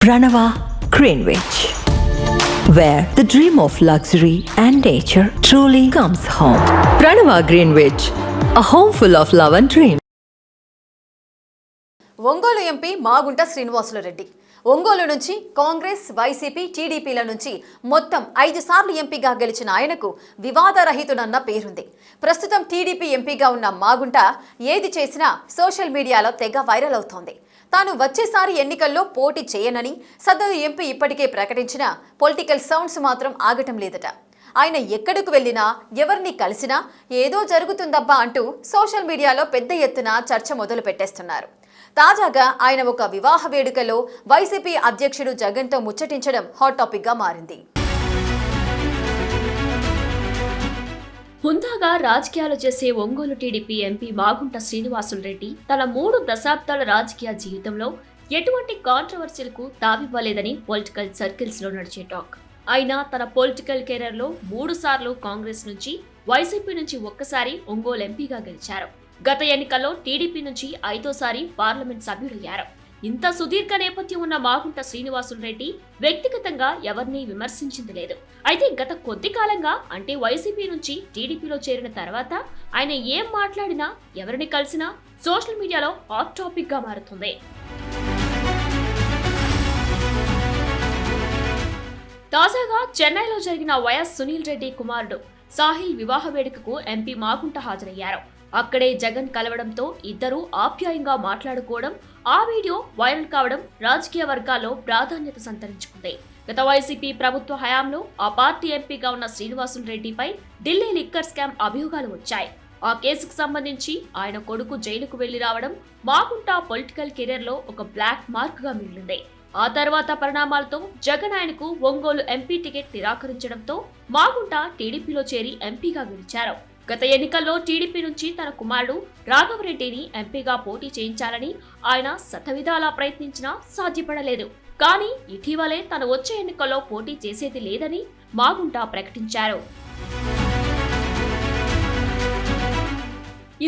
Pranava Greenwich, where the dream of luxury and nature truly comes home. Pranava Greenwich, a home full of love and dream. Ongole MP Magunta Srinivasulu Reddy Ongole నుంచి Congress, YCP, టీడీపీల నుంచి మొత్తం 5 సార్లు ఎంపీగా గెలిచిన ఆయనకు వివాదరహితుడన్న పేరుంది. ప్రస్తుతం టీడీపీ ఎంపీగా ఉన్న మాగుంట ఏది చేసినా సోషల్ మీడియాలో తెగ వైరల్ అవుతోంది. తాను వచ్చేసారి ఎన్నికల్లో పోటీ చేయనని సదరు ఎంపీ ఇప్పటికే ప్రకటించిన పొలిటికల్ సౌండ్స్ మాత్రం ఆగటం లేదట. ఆయన ఎక్కడికి వెళ్ళినా, ఎవరిని కలిసినా ఏదో జరుగుతుందబ్బా అంటూ సోషల్ మీడియాలో పెద్ద ఎత్తున చర్చ మొదలు పెట్టేస్తున్నారు. తాజాగా ఆయన ఒక వివాహ వేడుకలో వైసీపీ అధ్యక్షుడు జగన్తో ముచ్చటించడం హాట్ టాపిక్ గా మారింది. హుందాగా రాజకీయాలు చేసే ఒంగోలు టీడీపీ ఎంపీ మాగుంట శ్రీనివాసులరెడ్డి తన 3 దశాబ్దాల రాజకీయ జీవితంలో ఎటువంటి కాంట్రవర్సీలకు తావివ్వలేదని పొలిటికల్ సర్కిల్స్ లో నడిచే టాక్. ఆయన తన పొలిటికల్ కెరీర్ లో 3 సార్లు కాంగ్రెస్ నుంచి, వైసీపీ నుంచి ఒక్కసారి ఒంగోలు ఎంపీగా గెలిచారు. గత ఎన్నికల్లో టీడీపీ నుంచి 5వ పార్లమెంట్ సభ్యుడయ్యారు. ఇంత సుదీర్ఘ నేపథ్యం ఉన్న మాగుంట శ్రీనివాసులరెడ్డి వ్యక్తిగతంగా ఎవరిని విమర్శించింది లేదు. అయితే గత కొద్ది కాలంగా, అంటే వైసీపీ నుంచి టీడీపీలో చేరిన తర్వాత ఆయన ఏం మాట్లాడినా, ఎవరిని కలిసినా సోషల్ మీడియాలో హాట్ టాపిక్ గా మారుతుంది. తాజాగా చెన్నైలో జరిగిన వైఎస్ సునీల్ రెడ్డి కుమారుడు సాహిల్ వివాహ వేడుకకు ఎంపీ మాగుంట హాజరయ్యారు. అక్కడే జగన్ కలవడంతో ఇద్దరూ ఆప్యాయంగా మాట్లాడుకోవడం, ఆ వీడియో వైరల్ కావడం రాజకీయ వర్గాల్లో ప్రాధాన్యత సంతరించుకుంది. గత వైసీపీ ప్రభుత్వ హయాంలో ఆ పార్టీ ఎంపీగా ఉన్న శ్రీనివాసులరెడ్డిపై ఢిల్లీ లిక్కర్ స్కామ్ అభియోగాలు వచ్చాయి. ఆ కేసుకు సంబంధించి ఆయన కొడుకు జైలుకు వెళ్లి రావడం మాగుంట పొలిటికల్ కెరీర్ లో ఒక బ్లాక్ మార్క్ గా మిగిలింది. ఆ తర్వాత పరిణామాలతో జగన్ ఆయనకు ఒంగోలు ఎంపీ టికెట్ నిరాకరించడంతో మాగుంట టీడీపీలో చేరి ఎంపీగా గెలిచారు. గత ఎన్నికల్లో టీడీపీ నుంచి తన కుమారుడు రాఘవరెడ్డిని ఎంపీగా పోటీ చేయించాలని ఆయన శతవిధాలా ప్రయత్నించినా సాధ్యపడలేదు. కానీ ఇటీవలే తను వచ్చే ఎన్నికల్లో పోటీ చేసేది లేదని మాగుంట ప్రకటించారు.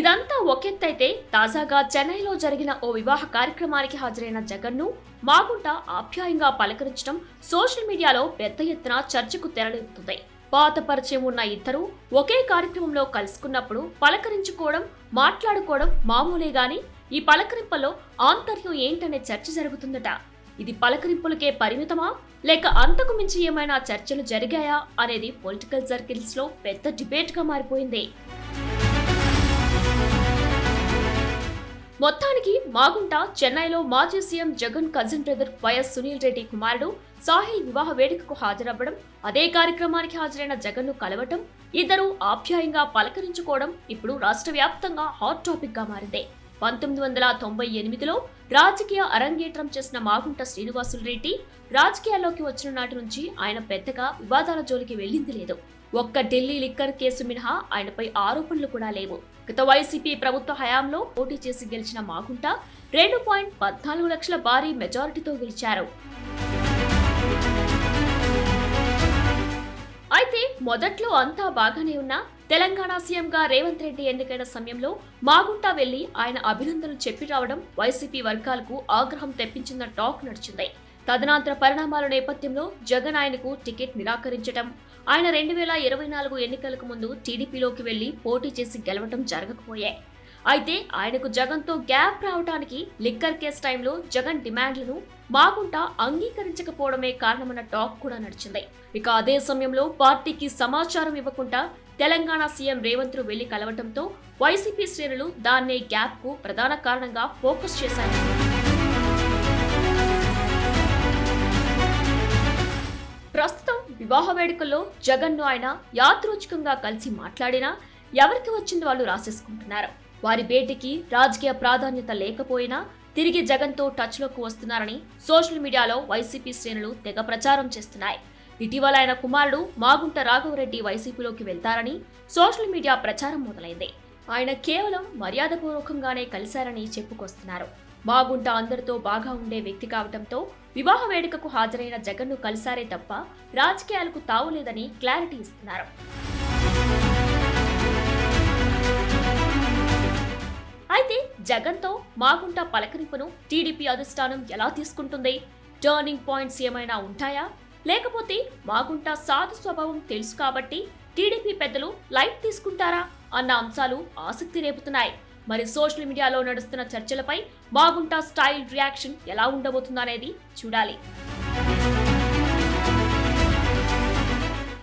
ఇదంతా ఒకెత్తైతే తాజాగా చెన్నైలో జరిగిన ఓ వివాహ కార్యక్రమానికి హాజరైన జగన్ను మాగుంట ఆప్యాయంగా పలకరించడం సోషల్ మీడియాలో పెద్ద ఎత్తున చర్చకు తెరలేపుతుంది. పాత పరిచయం ఉన్న ఇద్దరు ఒకే కార్యక్రమంలో కలుసుకున్నప్పుడు పలకరించుకోవడం, మాట్లాడుకోవడం మామూలే గాని ఈ పలకరింపులో ఆంతర్యం ఏంటనే చర్చ జరుగుతుందట. ఇది పలకరింపులకే పరిమితమా, లేక అంతకు మించి ఏమైనా చర్చలు జరిగాయా అనేది పొలిటికల్ సర్కిల్స్ లో పెద్ద డిబేట్ గా మారిపోయింది. మొత్తానికి మాగుంట చెన్నైలో మాజీ CM Jagan cousin brother YS Sunil Reddy కుమారుడు సాహిల్ వివాహ వేడుకకు హాజరవ్వడం, అదే కార్యక్రమానికి హాజరైన జగన్ను కలవటం, ఇద్దరు ఆప్యాయంగా పలకరించుకోవడం ఇప్పుడు రాష్ట్ర వ్యాప్తంగా హాట్ టాపిక్ గా మారింది. 1998లో రాజకీయ అరంగేట్రం చేసిన మాగుంట శ్రీనివాసులరెడ్డి రాజకీయాల్లోకి వచ్చిన నాటి నుంచి ఆయన పెద్దగా వివాదాల జోలికి వెళ్లింది లేదు. ఒక్క ఢిల్లీ లిక్కర్ కేసు మినహా ఆయనపై ఆరోపణలు కూడా లేవు. గత వైసీపీ ప్రభుత్వ హయాంలో పోటీ చేసి గెలిచిన మాగుంట 2.14 లక్షల భారీ మెజారిటీతో గెలిచారు. అయితే మొదట్లో అంతా బాగానే ఉన్నా తెలంగాణ సీఎంగా రేవంత్ రెడ్డి ఎన్నికైన సమయంలో మాగుంట వెళ్లి ఆయన అభినందనలు చెప్పి రావడం వైసీపీ వర్గాలకు ఆగ్రహం తెప్పించిన టాక్ నడిచింది. తదనంతర పరిణామాల నేపథ్యంలో జగన్ ఆయనకు టికెట్ నిరాకరించడం, ఆయన 2024 ఎన్నికలకు ముందు టీడీపీలోకి వెళ్లి పోటీ చేసి గెలవడం జరగకపోయాయి. అయితే ఆయనకు జగన్తో గ్యాప్ రావడానికి లిక్కర్ కేసు టైంలో జగన్ డిమాండ్లను మాగుంట అంగీకరించకపోవడమే కారణమన్న టాక్ కూడా నడిచింది. ఇక అదే సమయంలో పార్టీకి సమాచారం ఇవ్వకుండా తెలంగాణ సీఎం రేవంత్ వెళ్లి కలవటంతో వైసీపీ శ్రేణులు దాన్నే గ్యాప్ కు ప్రధాన కారణంగా ఫోకస్ చేశారు. ప్రస్తుతం వివాహ వేడుకల్లో జగన్ను ఆయన యాదృచ్ఛికంగా కలిసి మాట్లాడినా ఎవరికి వచ్చింది వాళ్ళు రాసేసుకుంటున్నారు. వారి భేటీకి రాజకీయ ప్రాధాన్యత లేకపోయినా తిరిగి జగన్తో టచ్లోకి వస్తున్నారని సోషల్ మీడియాలో వైసీపీ శ్రేణులు తెగ ప్రచారం చేస్తున్నాయి. ఇటీవల ఆయన కుమారుడు మాగుంట రాఘవరెడ్డి వైసీపీలోకి వెళ్తారని సోషల్ మీడియా ప్రచారం మొదలైంది. ఆయన కేవలం మర్యాదపూర్వకంగానే కలిశారని చెప్పుకొస్తున్నారు. మాగుంట అందరితో బాగా ఉండే వ్యక్తి కావడంతో వివాహ వేడుకకు హాజరైన జగన్ను కలిశారే తప్ప రాజకీయాలకు తావులేదని క్లారిటీ ఇస్తున్నారు. అయితే జగన్తో మాగుంట పలకరింపును టీడీపీ అధిష్టానం ఎలా తీసుకుంటుంది? టర్నింగ్ పాయింట్స్ ఏమైనా ఉంటాయా? లేకపోతే మాగుంట సాధు స్వభావం తెలుసు కాబట్టి టీడీపీ పెద్దలు లైట్ తీసుకుంటారా అన్న అంశాలు ఆసక్తి రేపుతున్నాయి. మరి సోషల్ మీడియాలో నడుస్తున్న చర్చలపై మాగుంట స్టైల్ రియాక్షన్ ఎలా ఉండబోతుందనేది చూడాలి.